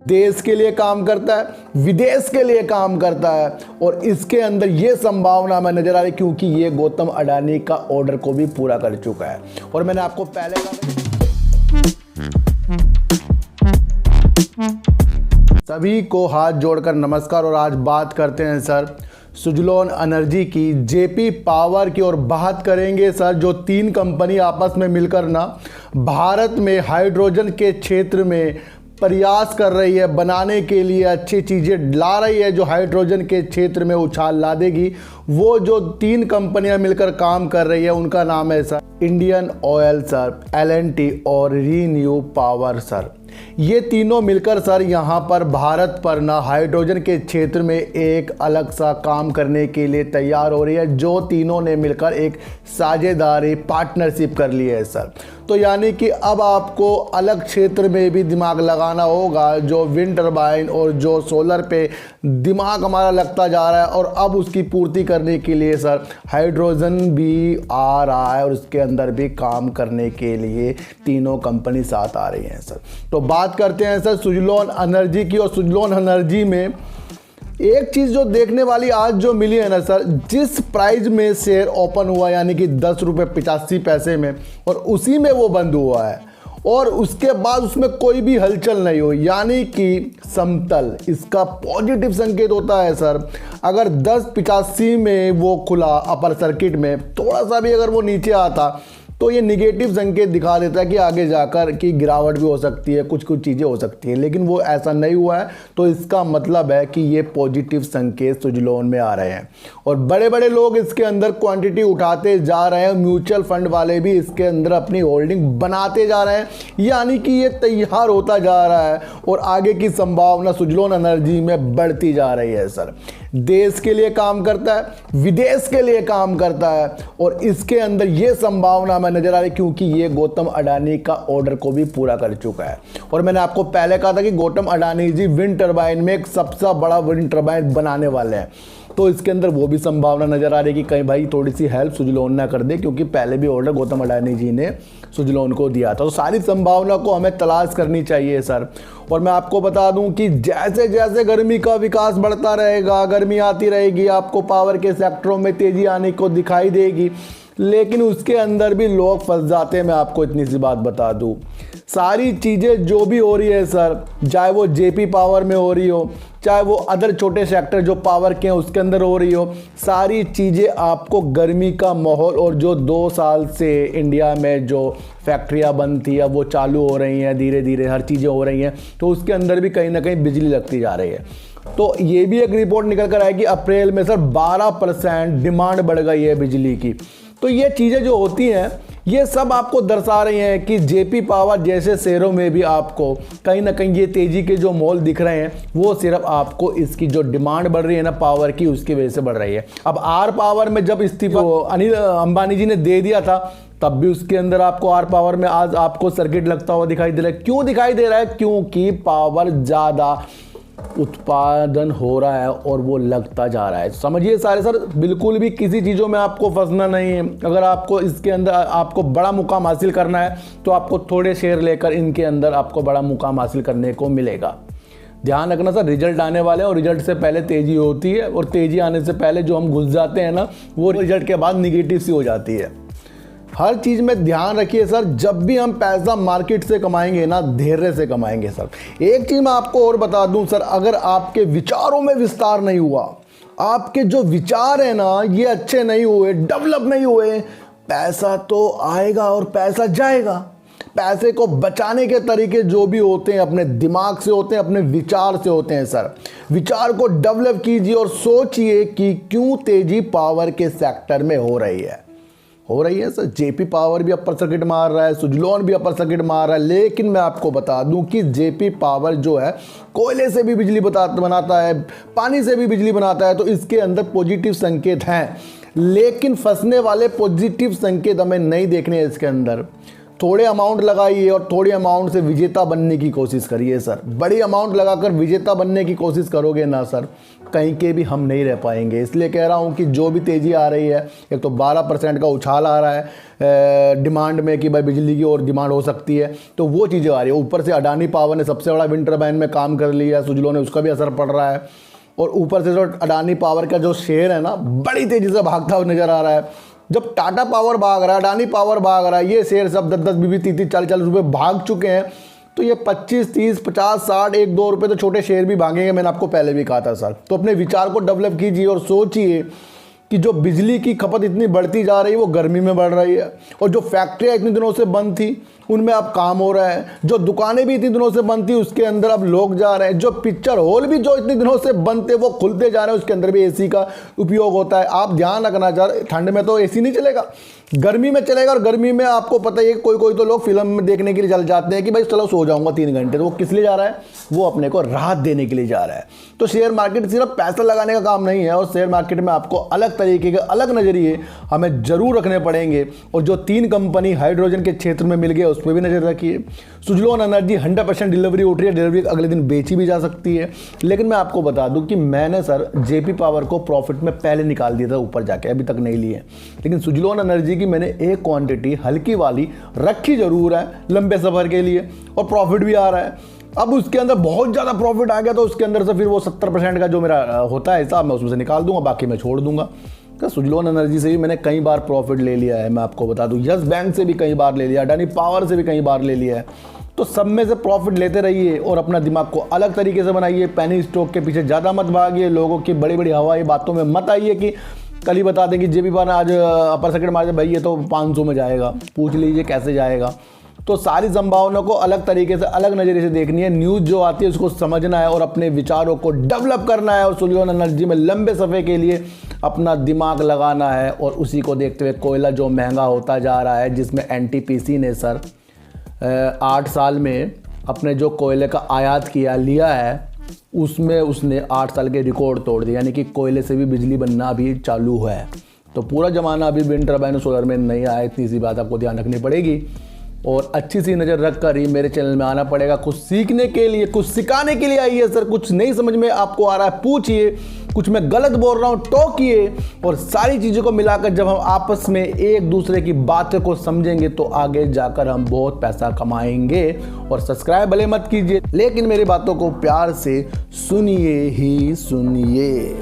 देश के लिए काम करता है, विदेश के लिए काम करता है और इसके अंदर ये संभावना हमें नजर आ रही क्योंकि ये गौतम अडानी का ऑर्डर को भी पूरा कर चुका है। और मैंने आपको पहले कहा सभी को हाथ जोड़कर नमस्कार। और आज बात करते हैं सर सुजलॉन एनर्जी की, जेपी पावर की, और बात करेंगे सर जो तीन कंपनी आपस में मिलकर ना भारत में हाइड्रोजन के क्षेत्र में प्रयास कर रही है, बनाने के लिए अच्छी चीज़ें ला रही है जो हाइड्रोजन के क्षेत्र में उछाल ला देगी। वो जो तीन कंपनियां मिलकर काम कर रही है उनका नाम है sir Indian oil sir, L&T और रीन्यू पावर सर। ये तीनों मिलकर सर यहाँ पर भारत पर ना हाइड्रोजन के क्षेत्र में एक अलग सा काम करने के लिए तैयार हो रही है। जो तीनों ने मिलकर एक साझेदारी पार्टनरशिप कर ली है सर। तो यानी कि अब आपको अलग क्षेत्र में भी दिमाग लगाना होगा। जो विंड टर्बाइन और जो सोलर पे दिमाग हमारा लगता जा रहा है और अब उसकी पूर्ति करने के लिए सर हाइड्रोजन भी आ रहा है और उसके अंदर भी काम करने के लिए तीनों कंपनी साथ आ रही हैं सर। तो बात करते हैं सर सुजलॉन एनर्जी की। और सुजलॉन एनर्जी में एक चीज़ जो देखने वाली आज जो मिली है ना सर, जिस प्राइस में शेयर ओपन हुआ यानी कि 10 रुपये 85 पैसे में, और उसी में वो बंद हुआ है और उसके बाद उसमें कोई भी हलचल नहीं हुई यानी कि समतल। इसका पॉजिटिव संकेत होता है सर। अगर 10.85 में वो खुला अपर सर्किट में, थोड़ा सा भी अगर वो नीचे आता तो ये निगेटिव संकेत दिखा देता है कि आगे जाकर की गिरावट भी हो सकती है, कुछ चीज़ें हो सकती हैं, लेकिन वो ऐसा नहीं हुआ है। तो इसका मतलब है कि ये पॉजिटिव संकेत सुजलॉन में आ रहे हैं और बड़े बड़े लोग इसके अंदर क्वांटिटी उठाते जा रहे हैं। म्यूचुअल फंड वाले भी इसके अंदर अपनी होल्डिंग बनाते जा रहे हैं, यानी कि ये तैयार होता जा रहा है और आगे की संभावना सुजलॉन एनर्जी में बढ़ती जा रही है सर। देश के लिए काम करता है, विदेश के लिए काम करता है और इसके अंदर ये संभावना हमें नजर आ रही क्योंकि ये गौतम अडानी का ऑर्डर को भी पूरा कर चुका है। और मैंने आपको पहले कहा था कि गौतम अडानी जी विंड टर्बाइन में एक सबसे बड़ा विंड टर्बाइन बनाने वाले हैं। तो इसके अंदर वो भी संभावना नजर आ रही है कि कहीं भाई थोड़ी सी हेल्प सुजलॉन ना कर दे, क्योंकि पहले भी ऑर्डर गौतम अडानी जी ने सुजलॉन को दिया था। तो सारी संभावना को हमें तलाश करनी चाहिए सर। और मैं आपको बता दूं कि जैसे जैसे गर्मी का विकास बढ़ता रहेगा, गर्मी आती रहेगी, आपको पावर के सेक्टरों में तेजी आने को दिखाई देगी, लेकिन उसके अंदर भी लोग फंस जाते हैं। मैं आपको इतनी सी बात बता दूं, सारी चीज़ें जो भी हो रही है सर, चाहे वो जेपी पावर में हो रही हो, चाहे वो अदर छोटे सेक्टर जो पावर के हैं उसके अंदर हो रही हो, सारी चीज़ें आपको गर्मी का माहौल और जो 2 साल से इंडिया में जो फैक्ट्रियां बंद थी अब वो चालू हो रही हैं, धीरे धीरे हर चीज़ें हो रही हैं, तो उसके अंदर भी कहीं ना कहीं बिजली लगती जा रही है। तो ये भी एक रिपोर्ट निकल कर आएगी अप्रैल में सर 12% डिमांड बढ़ गई है बिजली की। तो ये चीज़ें जो होती हैं ये सब आपको दर्शा रही हैं कि जेपी पावर जैसे शेयरों में भी आपको कहीं ना कहीं ये तेज़ी के जो मोल दिख रहे हैं वो सिर्फ आपको इसकी जो डिमांड बढ़ रही है ना पावर की, उसकी वजह से बढ़ रही है। अब आर पावर में जब इस्तीफा अनिल अंबानी जी ने दे दिया था तब भी उसके अंदर आपको आर पावर में आज आपको सर्किट लगता हुआ दिखाई दे रहा है। क्यों दिखाई दे रहा है? क्योंकि पावर ज़्यादा उत्पादन हो रहा है और वो लगता जा रहा है। समझिए सारे सर, बिल्कुल भी किसी चीज़ों में आपको फंसना नहीं है। अगर आपको इसके अंदर आपको बड़ा मुकाम हासिल करना है तो आपको थोड़े शेयर लेकर इनके अंदर आपको बड़ा मुकाम हासिल करने को मिलेगा। ध्यान रखना सर, रिजल्ट आने वाले हैं और रिजल्ट से पहले तेज़ी होती है और तेज़ी आने से पहले जो हम घुस जाते हैं ना वो रिजल्ट के बाद निगेटिव सी हो जाती है। हर चीज़ में ध्यान रखिए सर, जब भी हम पैसा मार्केट से कमाएंगे ना धैर्य से कमाएंगे सर। एक चीज़ मैं आपको और बता दूं सर, अगर आपके विचारों में विस्तार नहीं हुआ, आपके जो विचार हैं ना ये अच्छे नहीं हुए, डेवलप नहीं हुए, पैसा तो आएगा और पैसा जाएगा। पैसे को बचाने के तरीके जो भी होते हैं अपने दिमाग से होते हैं, अपने विचार से होते हैं सर। विचार को डेवलप कीजिए और सोचिए कि क्यों तेजी पावर के सेक्टर में हो रही है सर। जेपी पावर भी अपर सर्किट मार रहा है, सुजलॉन भी अपर सर्किट मार रहा है, लेकिन मैं आपको बता दूं कि जेपी पावर जो है कोयले से भी बिजली बनाता है, पानी से भी बिजली बनाता है, तो इसके अंदर पॉजिटिव संकेत हैं। लेकिन फंसने वाले पॉजिटिव संकेत हमें नहीं देखने हैं इसके अंदर। थोड़े अमाउंट लगाइए और थोड़ी अमाउंट से विजेता बनने की कोशिश करिए सर। बड़ी अमाउंट लगाकर विजेता बनने की कोशिश करोगे ना सर, कहीं के भी हम नहीं रह पाएंगे। इसलिए कह रहा हूँ कि जो भी तेज़ी आ रही है, एक तो 12% का उछाल आ रहा है डिमांड में कि भाई बिजली की और डिमांड हो सकती है, तो वो चीज़ें आ रही है। ऊपर से अडानी पावर ने सबसे बड़ा विंड टर्बाइन में काम कर लिया, सुजलोन ने, उसका भी असर पड़ रहा है। और ऊपर से जो अडानी पावर का जो शेयर है ना, बड़ी तेज़ी से भागता हुआ नज़र आ रहा है। जब टाटा पावर भाग रहा है, अडानी पावर भाग रहा है, ये शेयर सब 10-10, 20-20, 30-30, 40-40 रुपये भाग चुके हैं, तो ये 25, 30, 50, 60, 1-2 रुपये तो छोटे शेयर भी भागेंगे। मैंने आपको पहले भी कहा था सर। तो अपने विचार को डेवलप कीजिए और सोचिए कि जो बिजली की खपत इतनी बढ़ती जा रही है वो गर्मी में बढ़ रही है, और जो फैक्ट्रियाँ इतने दिनों से बंद थी उनमें अब काम हो रहा है, जो दुकानें भी इतनी दिनों से बंद थी उसके अंदर अब लोग जा रहे हैं, जो पिक्चर हॉल भी जो इतने दिनों से बंद थे वो खुलते जा रहे हैं, उसके अंदर भी एसी का उपयोग होता है। आप ध्यान रखना चाह रहे, ठंड में तो एसी नहीं चलेगा, गर्मी में चलेगा। और गर्मी में आपको पता ही है कोई कोई तो लोग फिल्म में देखने के लिए चल जाते हैं कि भाई चलो सो जाऊंगा 3 घंटे, तो वो किस लिए जा रहा है? वो अपने को राहत देने के लिए जा रहा है। तो शेयर मार्केट सिर्फ पैसा लगाने का काम नहीं है, और शेयर मार्केट में आपको अलग तरीके के अलग नज़रिए हमें जरूर रखने पड़ेंगे। और जो 3 कंपनी हाइड्रोजन के क्षेत्र में मिल गए उस पर भी नज़र रखिए। सुजलोन एनर्जी 100% डिलीवरी उठ रही है, डिलीवरी अगले दिन बेची भी जा सकती है। लेकिन मैं आपको बता दूं कि मैंने सर जेपी पावर को प्रॉफिट में पहले निकाल दिया था ऊपर जाके, अभी तक नहीं लिए। लेकिन सुजलोन एनर्जी की मैंने एक क्वांटिटी हल्की वाली रखी जरूर है लंबे सफर के लिए, और प्रॉफिट भी आ रहा है। अब उसके अंदर बहुत ज़्यादा प्रॉफिट आ गया तो उसके अंदर से फिर वो 70% का जो मेरा होता है हिसाब, मैं उसमें से निकाल दूंगा, बाकी मैं छोड़ दूंगा। तो सुजलोन एनर्जी से भी मैंने कई बार प्रॉफिट ले लिया है, मैं आपको बता दूं। यस बैंक से भी कई बार ले लिया, अडानी पावर से भी कई बार ले लिया है। तो सब में से प्रॉफिट लेते रहिए और अपना दिमाग को अलग तरीके से बनाइए। पेनी स्टॉक के पीछे ज़्यादा मत भागिए, लोगों की बड़ी बड़ी हवाई बातों में मत आइए कि कल ही बता दें कि जेपी पावर आज अपर सर्किट मार भाई ये तो 500 में जाएगा, पूछ लीजिए कैसे जाएगा। तो सारी संभावना को अलग तरीके से, अलग नज़रिए से देखनी है। न्यूज़ जो आती है उसको समझना है और अपने विचारों को डेवलप करना है, और सुजलोन एनर्जी में लंबे सफ़े के लिए अपना दिमाग लगाना है। और उसी को देखते हुए कोयला जो महंगा होता जा रहा है, जिसमें एनटीपीसी ने सर 8 साल में अपने जो कोयले का आयात लिया है, उसमें उसने 8 साल के रिकॉर्ड तोड़ दिए। यानी कि कोयले से भी बिजली बनना अभी चालू है। तो पूरा ज़माना अभी विंड टर्बाइन और सोलर में नहीं आया, इतनी सी बात आपको ध्यान रखनी पड़ेगी। और अच्छी सी नज़र रख कर ही मेरे चैनल में आना पड़ेगा। कुछ सीखने के लिए, कुछ सिखाने के लिए आइए सर। कुछ नहीं समझ में आपको आ रहा है पूछिए, कुछ मैं गलत बोल रहा हूँ टोकिए, और सारी चीज़ों को मिलाकर जब हम आपस में एक दूसरे की बातों को समझेंगे तो आगे जाकर हम बहुत पैसा कमाएंगे। और सब्सक्राइब भले मत कीजिए, लेकिन मेरी बातों को प्यार से सुनिए ही सुनिए।